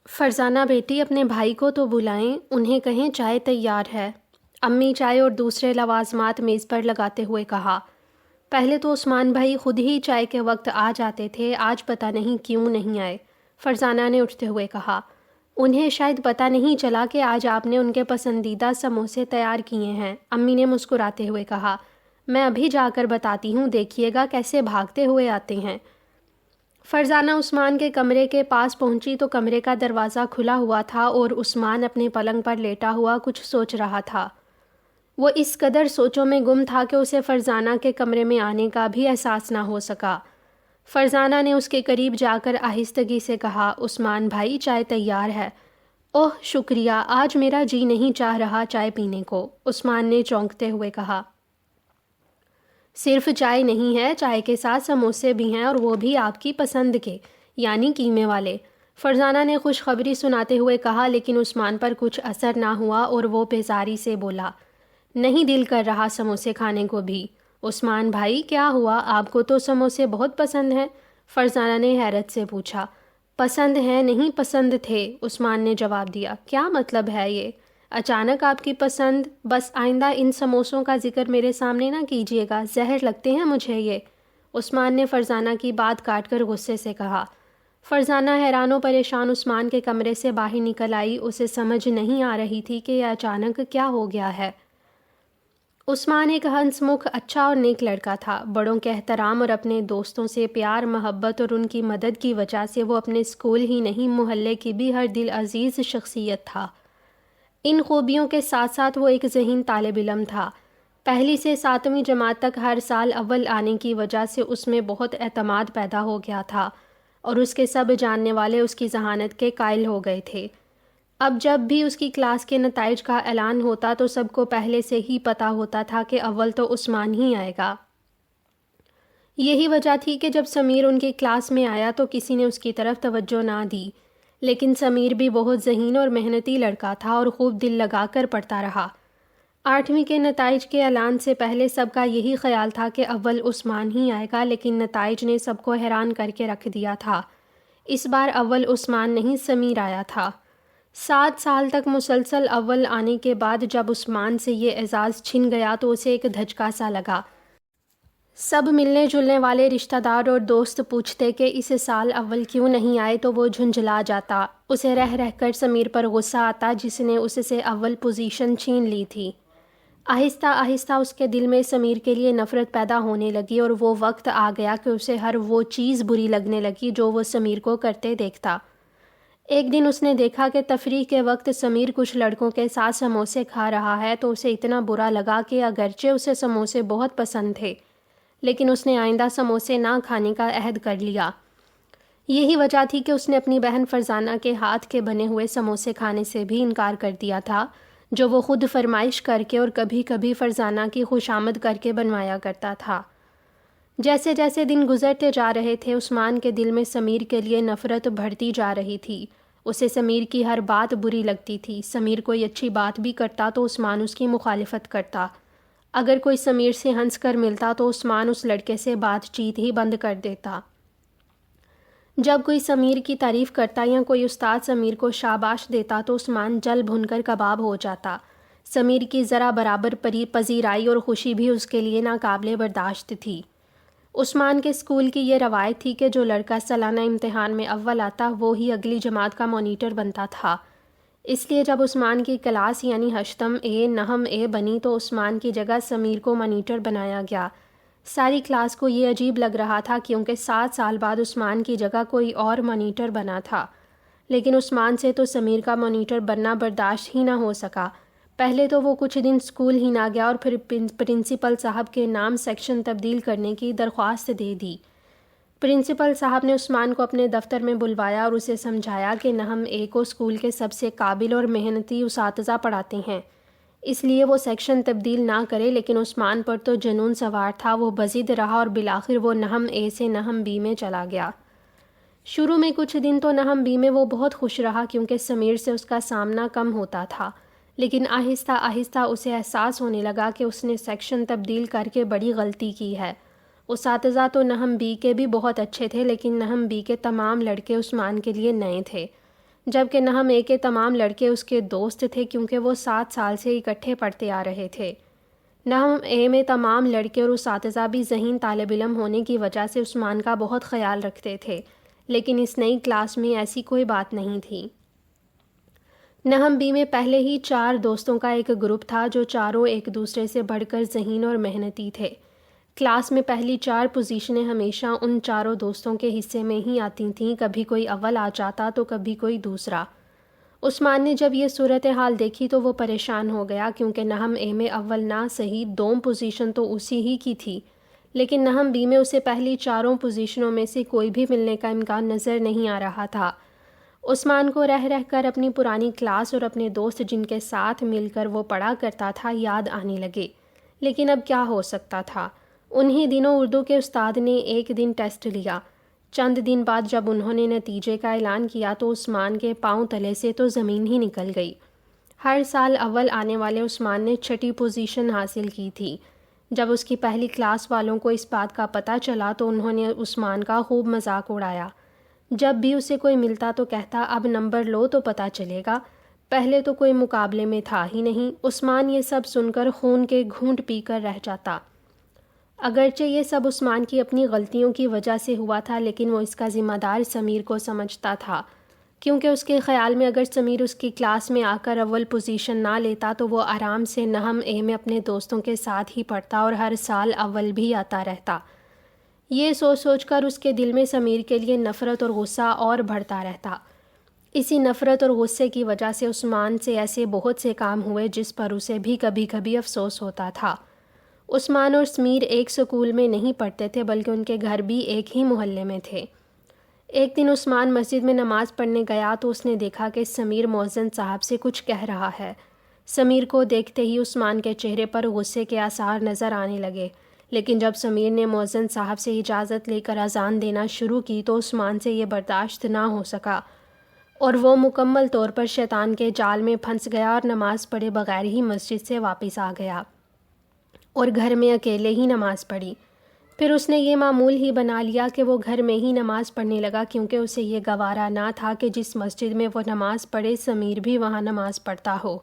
فرزانہ بیٹی اپنے بھائی کو تو بلائیں، انہیں کہیں چائے تیار ہے۔ امی چائے اور دوسرے لوازمات میز پر لگاتے ہوئے کہا۔ پہلے تو عثمان بھائی خود ہی چائے کے وقت آ جاتے تھے، آج پتہ نہیں کیوں نہیں آئے۔ فرزانہ نے اٹھتے ہوئے کہا۔ انہیں شاید پتہ نہیں چلا کہ آج آپ نے ان کے پسندیدہ سموسے تیار کیے ہیں، امی نے مسکراتے ہوئے کہا۔ میں ابھی جا کر بتاتی ہوں، دیکھیے گا کیسے بھاگتے ہوئے آتے ہیں۔ فرزانہ عثمان کے کمرے کے پاس پہنچی تو کمرے کا دروازہ کھلا ہوا تھا اور عثمان اپنے پلنگ پر لیٹا ہوا کچھ سوچ رہا تھا۔ وہ اس قدر سوچوں میں گم تھا کہ اسے فرزانہ کے کمرے میں آنے کا بھی احساس نہ ہو سکا۔ فرزانہ نے اس کے قریب جا کر آہستگی سے کہا، عثمان بھائی چائے تیار ہے۔ اوہ شکریہ، آج میرا جی نہیں چاہ رہا چائے پینے کو، عثمان نے چونکتے ہوئے کہا۔ صرف چائے نہیں ہے، چائے کے ساتھ سموسے بھی ہیں اور وہ بھی آپ کی پسند کے، یعنی قیمے والے، فرزانہ نے خوشخبری سناتے ہوئے کہا، لیکن عثمان پر کچھ اثر نہ ہوا اور وہ بیزاری سے بولا، نہیں دل کر رہا سموسے کھانے کو بھی۔ عثمان بھائی کیا ہوا، آپ کو تو سموسے بہت پسند ہیں، فرزانہ نے حیرت سے پوچھا۔ پسند ہیں نہیں، پسند تھے، عثمان نے جواب دیا۔ کیا مطلب ہے یہ؟ اچانک آپ کی پسند؟ بس آئندہ ان سموسوں کا ذکر میرے سامنے نہ کیجیے گا، زہر لگتے ہیں مجھے یہ، عثمان نے فرزانہ کی بات کاٹ کر غصے سے کہا۔ فرزانہ حیران و پریشان عثمان کے کمرے سے باہر نکل آئی، اسے سمجھ نہیں آ رہی تھی کہ یہ اچانک کیا ہو گیا ہے۔ عثمان ایک ہنس مکھ اچھا اور نیک لڑکا تھا، بڑوں کے احترام اور اپنے دوستوں سے پیار محبت اور ان کی مدد کی وجہ سے وہ اپنے اسکول ہی نہیں محلے کی بھی ہر دل عزیز شخصیت تھا۔ ان خوبیوں کے ساتھ ساتھ وہ ایک ذہین طالب علم تھا، پہلی سے ساتویں جماعت تک ہر سال اول آنے کی وجہ سے اس میں بہت اعتماد پیدا ہو گیا تھا اور اس کے سب جاننے والے اس کی ذہانت کے قائل ہو گئے تھے۔ اب جب بھی اس کی کلاس کے نتائج کا اعلان ہوتا تو سب کو پہلے سے ہی پتہ ہوتا تھا کہ اول تو عثمان ہی آئے گا۔ یہی وجہ تھی کہ جب سمیر ان کی کلاس میں آیا تو کسی نے اس کی طرف توجہ نہ دی، لیکن سمیر بھی بہت ذہین اور محنتی لڑکا تھا اور خوب دل لگا کر پڑھتا رہا۔ 8ویں کے نتائج کے اعلان سے پہلے سب کا یہی خیال تھا کہ اول عثمان ہی آئے گا، لیکن نتائج نے سب کو حیران کر کے رکھ دیا تھا۔ اس بار اول عثمان نہیں، سمیر آیا تھا۔ 7 سال تک مسلسل اول آنے کے بعد جب عثمان سے یہ اعزاز چھن گیا تو اسے ایک دھچکا سا لگا۔ سب ملنے جلنے والے رشتہ دار اور دوست پوچھتے کہ اس سال اول کیوں نہیں آئے تو وہ جھنجھلا جاتا، اسے رہ رہ کر سمیر پر غصہ آتا جس نے اس سے اول پوزیشن چھین لی تھی۔ آہستہ آہستہ اس کے دل میں سمیر کے لیے نفرت پیدا ہونے لگی اور وہ وقت آ گیا کہ اسے ہر وہ چیز بری لگنے لگی جو وہ سمیر کو کرتے دیکھتا۔ ایک دن اس نے دیکھا کہ تفریح کے وقت سمیر کچھ لڑکوں کے ساتھ سموسے کھا رہا ہے تو اسے اتنا برا لگا کہ اگرچہ اسے سموسے بہت پسند تھے، لیکن اس نے آئندہ سموسے نہ کھانے کا عہد کر لیا۔ یہی وجہ تھی کہ اس نے اپنی بہن فرزانہ کے ہاتھ کے بنے ہوئے سموسے کھانے سے بھی انکار کر دیا تھا، جو وہ خود فرمائش کر کے اور کبھی کبھی فرزانہ کی خوشامد کر کے بنوایا کرتا تھا۔ جیسے جیسے دن گزرتے جا رہے تھے عثمان کے دل میں سمیر کے لیے نفرت بڑھتی جا رہی تھی۔ اسے سمیر کی ہر بات بری لگتی تھی، سمیر کوئی اچھی بات بھی کرتا تو عثمان اس کی مخالفت کرتا، اگر کوئی سمیر سے ہنس کر ملتا تو عثمان اس لڑکے سے بات چیت ہی بند کر دیتا۔ جب کوئی سمیر کی تعریف کرتا یا کوئی استاد سمیر کو شاباش دیتا تو عثمان جل بھن کر کباب ہو جاتا۔ سمیر کی ذرا برابر پذیرائی اور خوشی بھی اس کے لیے ناقابل برداشت تھی۔ عثمان کے اسکول کی یہ روایت تھی کہ جو لڑکا سالانہ امتحان میں اول آتا وہ ہی اگلی جماعت کا مانیٹر بنتا تھا۔ اس لیے جب عثمان کی کلاس یعنی ہشتم اے نہم اے بنی تو عثمان کی جگہ سمیر کو مانیٹر بنایا گیا۔ ساری کلاس کو یہ عجیب لگ رہا تھا کیونکہ 7 سال بعد عثمان کی جگہ کوئی اور مانیٹر بنا تھا، لیکن عثمان سے تو سمیر کا مانیٹر بننا برداشت ہی نہ ہو سکا۔ پہلے تو وہ کچھ دن اسکول ہی نہ گیا اور پھر پرنسپل صاحب کے نام سیکشن تبدیل کرنے کی درخواست دے دی۔ پرنسپل صاحب نے عثمان کو اپنے دفتر میں بلوایا اور اسے سمجھایا کہ نہم اے کو اسکول کے سب سے قابل اور محنتی اساتذہ پڑھاتے ہیں، اس لیے وہ سیکشن تبدیل نہ کرے، لیکن عثمان پر تو جنون سوار تھا، وہ بضد رہا اور بالآخر وہ نہم اے سے نہم بی میں چلا گیا۔ شروع میں کچھ دن تو نہم بی میں وہ بہت خوش رہا کیونکہ سمیر سے اس کا سامنا کم ہوتا تھا، لیکن آہستہ آہستہ اسے احساس ہونے لگا کہ اس نے سیکشن تبدیل کر کے بڑی غلطی کی ہے۔ اساتذہ تو نہم بی کے بھی بہت اچھے تھے، لیکن نہم بی کے تمام لڑکے عثمان کے لیے نئے تھے۔ جبکہ نہم اے کے تمام لڑکے اس کے دوست تھے کیونکہ وہ 7 سال سے اکٹھے پڑھتے آ رہے تھے۔ نہم اے میں تمام لڑکے اور اساتذہ بھی ذہین طالب علم ہونے کی وجہ سے عثمان کا بہت خیال رکھتے تھے، لیکن اس نئی کلاس میں ایسی کوئی بات نہیں تھی۔ نہم بی میں پہلے ہی 4 دوستوں کا ایک گروپ تھا جو چاروں ایک دوسرے سے بڑھ کر ذہین اور محنتی تھے۔ کلاس میں پہلی 4 پوزیشنیں ہمیشہ ان چاروں دوستوں کے حصے میں ہی آتی تھیں، کبھی کوئی اول آ جاتا تو کبھی کوئی دوسرا۔ عثمان نے جب یہ صورتحال دیکھی تو وہ پریشان ہو گیا کیونکہ نہم اے میں اول نہ صحیح 2 پوزیشن تو اسی ہی کی تھی، لیکن نہم بی میں اسے پہلی 4 پوزیشنوں میں سے کوئی بھی ملنے کا امکان نظر نہیں آ رہا تھا۔ عثمان کو رہ کر اپنی پرانی کلاس اور اپنے دوست جن کے ساتھ مل کر وہ پڑھا کرتا تھا یاد آنے لگے، لیکن اب کیا ہو سکتا تھا؟ انہی دنوں اردو کے استاد نے ایک دن ٹیسٹ لیا۔ چند دن بعد جب انہوں نے نتیجے کا اعلان کیا تو عثمان کے پاؤں تلے سے تو زمین ہی نکل گئی۔ ہر سال اول آنے والے عثمان نے 6ٹھی پوزیشن حاصل کی تھی۔ جب اس کی پہلی کلاس والوں کو اس بات کا پتہ چلا تو انہوں نے عثمان کا خوب مذاق اڑایا۔ جب بھی اسے کوئی ملتا تو کہتا اب نمبر لو تو پتہ چلے گا، پہلے تو کوئی مقابلے میں تھا ہی نہیں۔ عثمان یہ سب سن کر خون کے گھونٹ پی کر رہ جاتا۔ اگرچہ یہ سب عثمان کی اپنی غلطیوں کی وجہ سے ہوا تھا، لیکن وہ اس کا ذمہ دار سمیر کو سمجھتا تھا، کیونکہ اس کے خیال میں اگر سمیر اس کی کلاس میں آ کر اول پوزیشن نہ لیتا تو وہ آرام سے نہم اے میں اپنے دوستوں کے ساتھ ہی پڑھتا اور ہر سال اول بھی آتا رہتا۔ یہ سوچ کر اس کے دل میں سمیر کے لیے نفرت اور غصہ اور بڑھتا رہتا۔ اسی نفرت اور غصے کی وجہ سے عثمان سے ایسے بہت سے کام ہوئے جس پر اسے بھی کبھی کبھی افسوس ہوتا تھا۔ عثمان اور سمیر ایک سکول میں نہیں پڑھتے تھے بلکہ ان کے گھر بھی ایک ہی محلے میں تھے۔ ایک دن عثمان مسجد میں نماز پڑھنے گیا تو اس نے دیکھا کہ سمیر مؤذن صاحب سے کچھ کہہ رہا ہے۔ سمیر کو دیکھتے ہی عثمان کے چہرے پر غصے کے آثار نظر آنے لگے، لیکن جب سمیر نے مؤذن صاحب سے اجازت لے کر اذان دینا شروع کی تو عثمان سے یہ برداشت نہ ہو سکا اور وہ مکمل طور پر شیطان کے جال میں پھنس گیا اور نماز پڑھے بغیر ہی مسجد سے واپس آ گیا اور گھر میں اکیلے ہی نماز پڑھی۔ پھر اس نے یہ معمول ہی بنا لیا کہ وہ گھر میں ہی نماز پڑھنے لگا کیونکہ اسے یہ گوارا نہ تھا کہ جس مسجد میں وہ نماز پڑھے سمیر بھی وہاں نماز پڑھتا ہو۔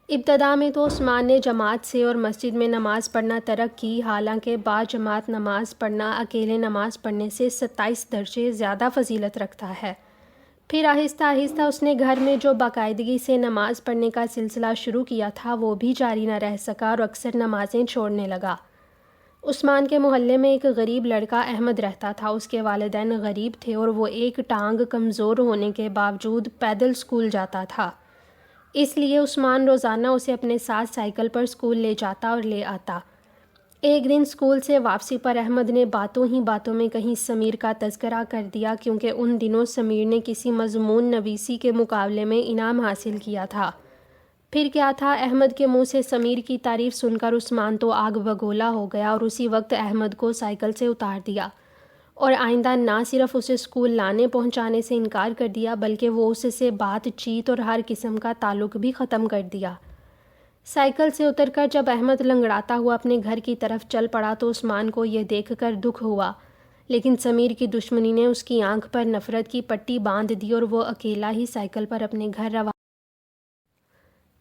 ابتدا میں تو عثمان نے جماعت سے اور مسجد میں نماز پڑھنا ترک کی، حالانکہ با جماعت نماز پڑھنا اکیلے نماز پڑھنے سے 27 درجے زیادہ فضیلت رکھتا ہے۔ پھر آہستہ آہستہ اس نے گھر میں جو باقاعدگی سے نماز پڑھنے کا سلسلہ شروع کیا تھا وہ بھی جاری نہ رہ سکا اور اکثر نمازیں چھوڑنے لگا۔ عثمان کے محلے میں ایک غریب لڑکا احمد رہتا تھا۔ اس کے والدین غریب تھے اور وہ ایک ٹانگ کمزور ہونے کے باوجود پیدل اسکول جاتا تھا، اس لیے عثمان روزانہ اسے اپنے ساتھ سائیکل پر اسکول لے جاتا اور لے آتا۔ ایک دن اسکول سے واپسی پر احمد نے باتوں ہی باتوں میں کہیں سمیر کا تذکرہ کر دیا کیونکہ ان دنوں سمیر نے کسی مضمون نویسی کے مقابلے میں انعام حاصل کیا تھا۔ پھر کیا تھا، احمد کے منہ سے سمیر کی تعریف سن کر عثمان تو آگ بگولا ہو گیا اور اسی وقت احمد کو سائیکل سے اتار دیا اور آئندہ نہ صرف اسے اسکول لانے پہنچانے سے انکار کر دیا بلکہ وہ اس سے بات چیت اور ہر قسم کا تعلق بھی ختم کر دیا۔ سائیکل سے اتر کر جب احمد لنگڑاتا ہوا اپنے گھر کی طرف چل پڑا تو عثمان کو یہ دیکھ کر دکھ ہوا، لیکن سمیر کی دشمنی نے اس کی آنکھ پر نفرت کی پٹی باندھ دی اور وہ اکیلا ہی سائیکل پر اپنے گھر روانہ۔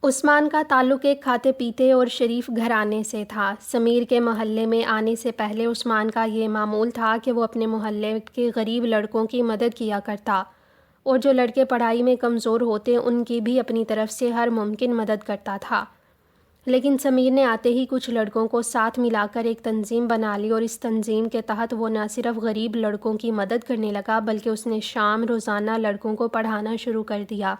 عثمان کا تعلق ایک کھاتے پیتے اور شریف گھرانے سے تھا۔ سمیر کے محلے میں آنے سے پہلے عثمان کا یہ معمول تھا کہ وہ اپنے محلے کے غریب لڑکوں کی مدد کیا کرتا اور جو لڑکے پڑھائی میں کمزور ہوتے ان کی بھی اپنی طرف سے ہر ممکن مدد کرتا تھا۔ لیکن سمیر نے آتے ہی کچھ لڑکوں کو ساتھ ملا کر ایک تنظیم بنا لی اور اس تنظیم کے تحت وہ نہ صرف غریب لڑکوں کی مدد کرنے لگا بلکہ اس نے شام روزانہ لڑکوں کو پڑھانا شروع کر دیا۔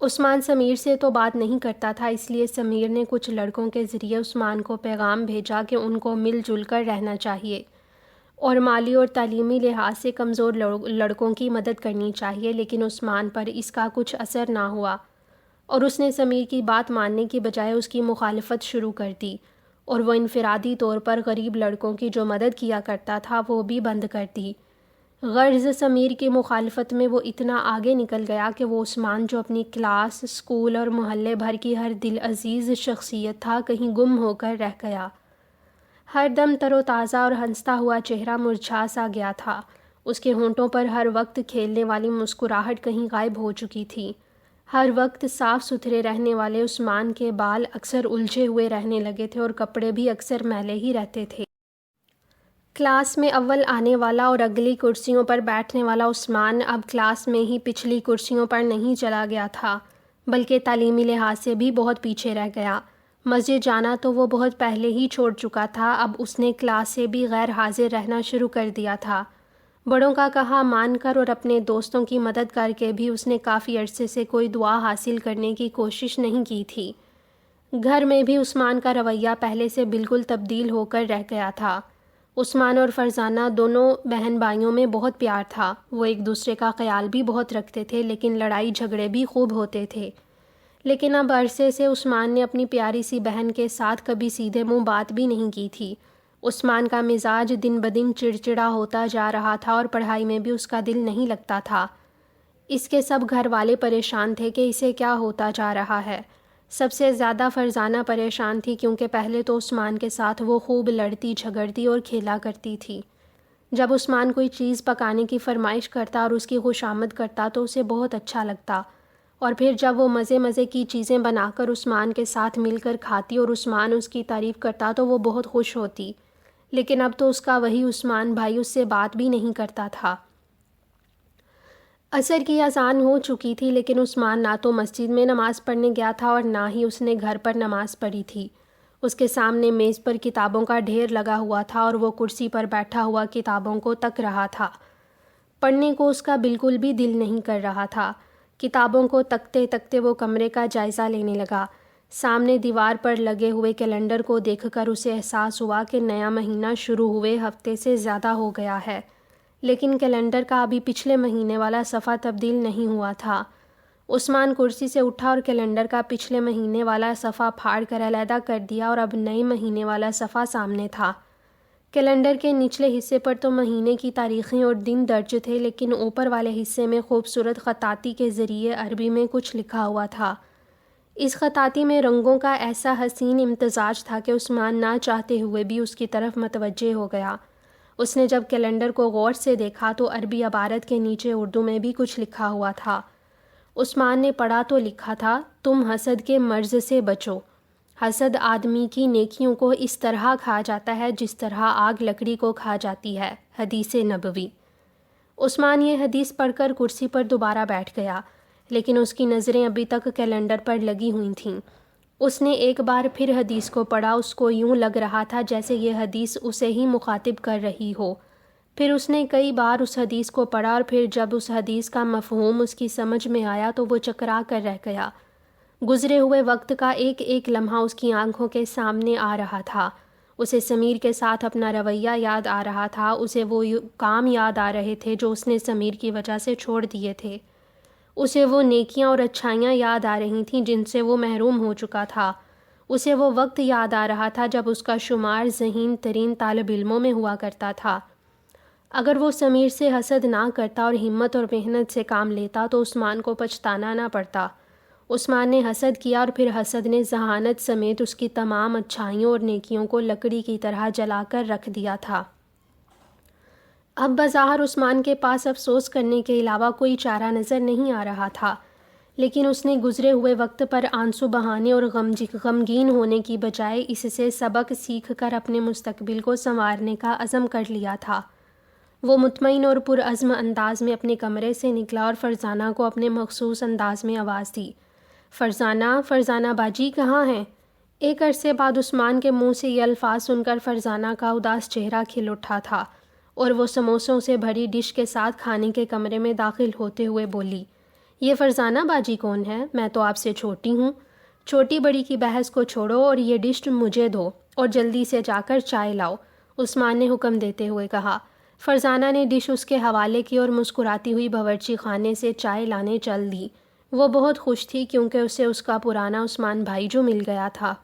عثمان سمیر سے تو بات نہیں کرتا تھا، اس لیے سمیر نے کچھ لڑکوں کے ذریعے عثمان کو پیغام بھیجا کہ ان کو مل جل کر رہنا چاہیے اور مالی اور تعلیمی لحاظ سے کمزور لڑکوں کی مدد کرنی چاہیے، لیکن عثمان پر اس کا کچھ اثر نہ ہوا اور اس نے سمیر کی بات ماننے کی بجائے اس کی مخالفت شروع کر دی اور وہ انفرادی طور پر غریب لڑکوں کی جو مدد کیا کرتا تھا وہ بھی بند کر دی۔ غرض سمیر کی مخالفت میں وہ اتنا آگے نکل گیا کہ وہ عثمان جو اپنی کلاس، اسکول اور محلے بھر کی ہر دل عزیز شخصیت تھا کہیں گم ہو کر رہ گیا۔ ہر دم تر و تازہ اور ہنستا ہوا چہرہ مرجھا سا گیا تھا۔ اس کے ہونٹوں پر ہر وقت کھیلنے والی مسکراہٹ کہیں غائب ہو چکی تھی۔ ہر وقت صاف ستھرے رہنے والے عثمان کے بال اکثر الجھے ہوئے رہنے لگے تھے اور کپڑے بھی اکثر میلے ہی رہتے تھے۔ کلاس میں اول آنے والا اور اگلی کرسیوں پر بیٹھنے والا عثمان اب کلاس میں ہی پچھلی کرسیوں پر نہیں چلا گیا تھا، بلکہ تعلیمی لحاظ سے بھی بہت پیچھے رہ گیا۔ مسجد جانا تو وہ بہت پہلے ہی چھوڑ چکا تھا، اب اس نے کلاس سے بھی غیر حاضر رہنا شروع کر دیا تھا۔ بڑوں کا کہا مان کر اور اپنے دوستوں کی مدد کر کے بھی اس نے کافی عرصے سے کوئی دعا حاصل کرنے کی کوشش نہیں کی تھی۔ گھر میں بھی عثمان کا رویہ پہلے سے بالکل تبدیل ہو کر رہ گیا تھا۔ عثمان اور فرزانہ دونوں بہن بھائیوں میں بہت پیار تھا، وہ ایک دوسرے کا خیال بھی بہت رکھتے تھے، لیکن لڑائی جھگڑے بھی خوب ہوتے تھے۔ لیکن اب عرصے سے عثمان نے اپنی پیاری سی بہن کے ساتھ کبھی سیدھے منہ بات بھی نہیں کی تھی۔ عثمان کا مزاج دن بدن چڑچڑا ہوتا جا رہا تھا اور پڑھائی میں بھی اس کا دل نہیں لگتا تھا۔ اس کے سب گھر والے پریشان تھے کہ اسے کیا ہوتا جا رہا ہے۔ سب سے زیادہ فرزانہ پریشان تھی، کیونکہ پہلے تو عثمان کے ساتھ وہ خوب لڑتی جھگڑتی اور کھیلا کرتی تھی۔ جب عثمان کوئی چیز پکانے کی فرمائش کرتا اور اس کی خوشامد کرتا تو اسے بہت اچھا لگتا، اور پھر جب وہ مزے مزے کی چیزیں بنا کر عثمان کے ساتھ مل کر کھاتی اور عثمان اس کی تعریف کرتا تو وہ بہت خوش ہوتی۔ لیکن اب تو اس کا وہی عثمان بھائی اس سے بات بھی نہیں کرتا تھا۔ عصر کی اذان ہو چکی تھی، لیکن عثمان نہ تو مسجد میں نماز پڑھنے گیا تھا اور نہ ہی اس نے گھر پر نماز پڑھی تھی۔ اس کے سامنے میز پر کتابوں کا ڈھیر لگا ہوا تھا اور وہ کرسی پر بیٹھا ہوا کتابوں کو تک رہا تھا۔ پڑھنے کو اس کا بالکل بھی دل نہیں کر رہا تھا۔ کتابوں کو تکتے تکتے وہ کمرے کا جائزہ لینے لگا۔ سامنے دیوار پر لگے ہوئے کیلنڈر کو دیکھ کر اسے احساس ہوا کہ نیا مہینہ شروع ہوئے ہفتے سے زیادہ ہو گیا ہے، لیکن کیلنڈر کا ابھی پچھلے مہینے والا صفحہ تبدیل نہیں ہوا تھا۔ عثمان کرسی سے اٹھا اور کیلنڈر کا پچھلے مہینے والا صفحہ پھاڑ کر علیحدہ کر دیا اور اب نئے مہینے والا صفحہ سامنے تھا۔ کیلنڈر کے نچلے حصے پر تو مہینے کی تاریخیں اور دن درج تھے، لیکن اوپر والے حصے میں خوبصورت خطاطی کے ذریعے عربی میں کچھ لکھا ہوا تھا۔ اس خطاطی میں رنگوں کا ایسا حسین امتزاج تھا کہ عثمان نہ چاہتے ہوئے بھی اس کی طرف متوجہ ہو گیا۔ اس نے جب کیلنڈر کو غور سے دیکھا تو عربی عبارت کے نیچے اردو میں بھی کچھ لکھا ہوا تھا۔ عثمان نے پڑھا تو لکھا تھا، تم حسد کے مرض سے بچو۔ حسد آدمی کی نیکیوں کو اس طرح کھا جاتا ہے جس طرح آگ لکڑی کو کھا جاتی ہے۔ حدیث نبوی۔ عثمان یہ حدیث پڑھ کر کرسی پر دوبارہ بیٹھ گیا، لیکن اس کی نظریں ابھی تک کیلنڈر پر لگی ہوئی تھیں۔ اس نے ایک بار پھر حدیث کو پڑھا، اس کو یوں لگ رہا تھا جیسے یہ حدیث اسے ہی مخاطب کر رہی ہو۔ پھر اس نے کئی بار اس حدیث کو پڑھا اور پھر جب اس حدیث کا مفہوم اس کی سمجھ میں آیا تو وہ چکرا کر رہ گیا۔ گزرے ہوئے وقت کا ایک ایک لمحہ اس کی آنکھوں کے سامنے آ رہا تھا۔ اسے سمیر کے ساتھ اپنا رویہ یاد آ رہا تھا، اسے وہ کام یاد آ رہے تھے جو اس نے سمیر کی وجہ سے چھوڑ دیے تھے، اسے وہ نیکیاں اور اچھائیاں یاد آ رہی تھیں جن سے وہ محروم ہو چکا تھا، اسے وہ وقت یاد آ رہا تھا جب اس کا شمار ذہین ترین طالب علموں میں ہوا کرتا تھا۔ اگر وہ سمیر سے حسد نہ کرتا اور ہمت اور محنت سے کام لیتا تو عثمان کو پچھتانا نہ پڑتا۔ عثمان نے حسد کیا اور پھر حسد نے ذہانت سمیت اس کی تمام اچھائیوں اور نیکیوں کو لکڑی کی طرح جلا کر رکھ دیا تھا۔ اب بظاہر عثمان کے پاس افسوس کرنے کے علاوہ کوئی چارہ نظر نہیں آ رہا تھا، لیکن اس نے گزرے ہوئے وقت پر آنسو بہانے اور غمگین ہونے کی بجائے اس سے سبق سیکھ کر اپنے مستقبل کو سنوارنے کا عزم کر لیا تھا۔ وہ مطمئن اور پرعزم انداز میں اپنے کمرے سے نکلا اور فرزانہ کو اپنے مخصوص انداز میں آواز دی، فرزانہ باجی کہاں ہیں؟ ایک عرصے بعد عثمان کے منہ سے یہ الفاظ سن کر فرزانہ کا اداس چہرہ کھل اٹھا تھا اور وہ سموسوں سے بھری ڈش کے ساتھ کھانے کے کمرے میں داخل ہوتے ہوئے بولی، یہ فرزانہ باجی کون ہے؟ میں تو آپ سے چھوٹی ہوں۔ چھوٹی بڑی کی بحث کو چھوڑو اور یہ ڈش مجھے دو اور جلدی سے جا کر چائے لاؤ، عثمان نے حکم دیتے ہوئے کہا۔ فرزانہ نے ڈش اس کے حوالے کی اور مسکراتی ہوئی باورچی خانے سے چائے لانے چل دی۔ وہ بہت خوش تھی کیونکہ اسے اس کا پرانا عثمان بھائی جو مل گیا تھا۔